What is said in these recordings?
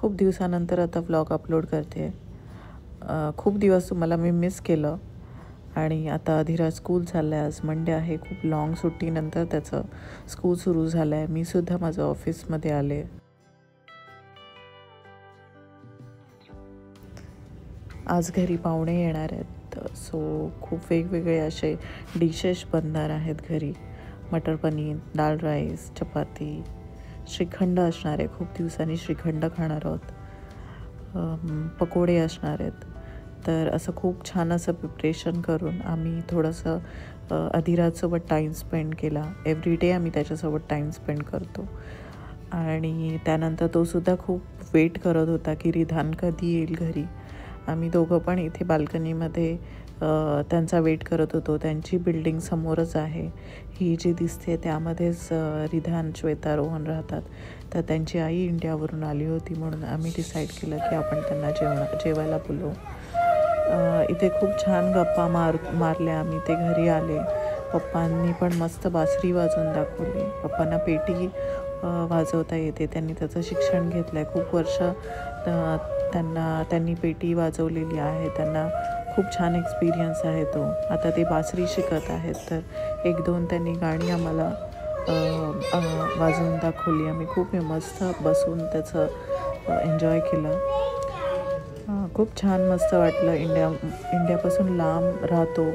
खूप दिवसानंतर आता व्लॉग अपलोड करते. खूप दिवस तुम्हाला मी मिस केलं आणि आता अधिराज स्कूल चाललं आहे. आज मंडे आहे. खूप लाँग सुट्टीनंतर त्याचं स्कूल सुरू झालं आहे. मी सुद्धा माझं ऑफिसमध्ये आले. आज घरी पाहुणे येणार आहेत, सो खूप वेगवेगळे असे डिशेस बनणार आहेत घरी. मटर पनीर, डाळ राईस, चपाती, श्रीखंड असणार आहे. खूप दिवसांनी श्रीखंड खाणार आहोत. पकोडे असणार आहेत. तर असं खूप छान असं प्रिपरेशन करून आम्ही थोडंसं अधिराजसोबत टाईम स्पेंड केला. एव्हरी डे आम्ही त्याच्यासोबत टाईम स्पेंड करतो. आणि त्यानंतर तोसुद्धा खूप वेट करत होता की रिधान कधी येईल घरी. आम्ही दोघं पण इथे बाल्कनीमध्ये त्यांचा वेट करत होतो. त्यांची बिल्डिंग समोरच आहे. ही जी दिसते त्यामध्येच रिधान, श्वेता, रोहन राहतात. तर त्यांची आई इंडियावरून आली होती म्हणून आम्ही डिसाईड केलं की आपण त्यांना जेवायला बोलवू. इथे खूप छान गप्पा मारल्या आम्ही. ते घरी आले. पप्पांनी पण मस्त बासरी वाजवून दाखवली. पप्पांना पेटी वाजवता येते. त्यांनी त्याचं शिक्षण घेतलं आहे. खूप वर्ष त्यांनी पेटी वाजवलेली आहे. त्यांना खूप छान एक्सपिरियन्स आहे तो. आता ते बासरी शिकत आहेत. तर 1-2 त्यांनी गाणी आम्हाला वाजवून दाखवली. आम्ही खूप मस्त बसून त्याचं एन्जॉय केलं. खूप छान मस्त वाटलं. इंडियापासून लांब राहतो,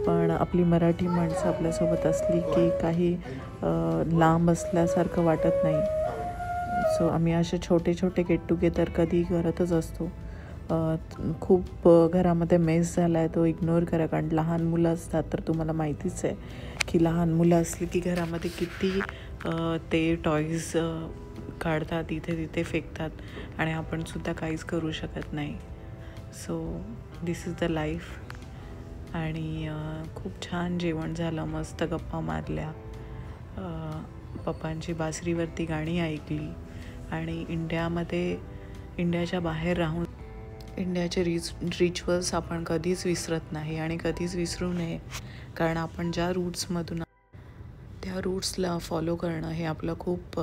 पण आपली मराठी माणसं आपल्यासोबत असली की काही लांब असल्यासारखं वाटत नाही. सो आम्ही असे छोटे छोटे गेट टुगेदर कधी करतच असतो. खूप घरामध्ये मेस झाला आहे तो इग्नोर करा, कारण लहान मुलं असतात तर तुम्हाला माहितीच आहे की लहान मुलं असली की घरामध्ये किती ते टॉईज काढतात, इथे तिथे फेकतात आणि आपणसुद्धा काहीच करू शकत नाही. So this is the life. आणि खूप छान जेवण झालं. मस्त गप्पा मारल्या. पप्पांची बासरीवरती गाणी ऐकली. आणि इंडियाच्या बाहेर राहून इंडियाचे रिच्युअल्स आपण कधीच विसरत नाही आणि कधीच विसरू नये, कारण आपण ज्या रूट्समधून त्या रूट्सला फॉलो करणं हे आपलं खूप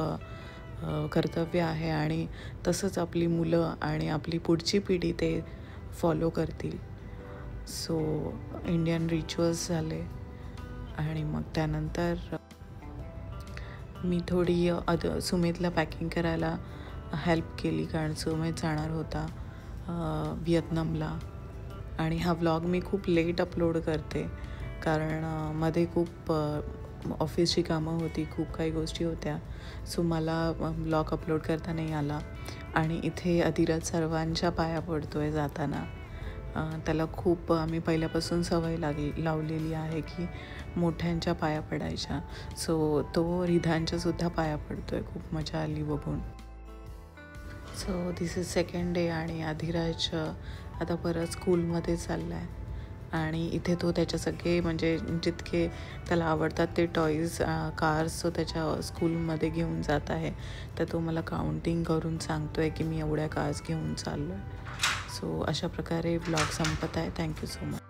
कर्तव्य आहे. आणि तसंच आपली मुलं आणि आपली पुढची पिढी ते फॉलो करतील. सो इंडियन रिच्युअल्स झाले आणि मग त्यानंतर मी थोडी सुमितला पॅकिंग करायला हेल्प केली, कारण सुमित जाणार होता व्हिएतनामला. आणि हा व्लॉग मी खूप लेट अपलोड करते, कारण मध्ये खूप ऑफिसची कामं होती, खूप काही गोष्टी होत्या. सो मला व्लॉग अपलोड करता नाही आला. आणि इथे अधिराज सर्वांच्या पाया पडतो आहे जाताना. त्याला खूप आम्ही पहिल्यापासून सवय लावलेली आहे की मोठ्यांच्या पाया पडायच्या. सो तो रिधानच्यासुद्धा पाया पडतो आहे. खूप मजा आली बघून. So this is second day आणि अधिराज आता परत स्कूलमध्ये चालला आहे. आणि इथे तो त्याच्या सगळे म्हणजे जितके त्याला आवडतात ते टॉईज, कार्स तो त्याच्या स्कूलमध्ये घेऊन जात आहे. तर तो मला काउंटिंग करून सांगतो आहे की मी एवढ्या कार्स घेऊन चाललो आहे. सो अशा प्रकारे व्लॉग संपत आहे. Thank you so much.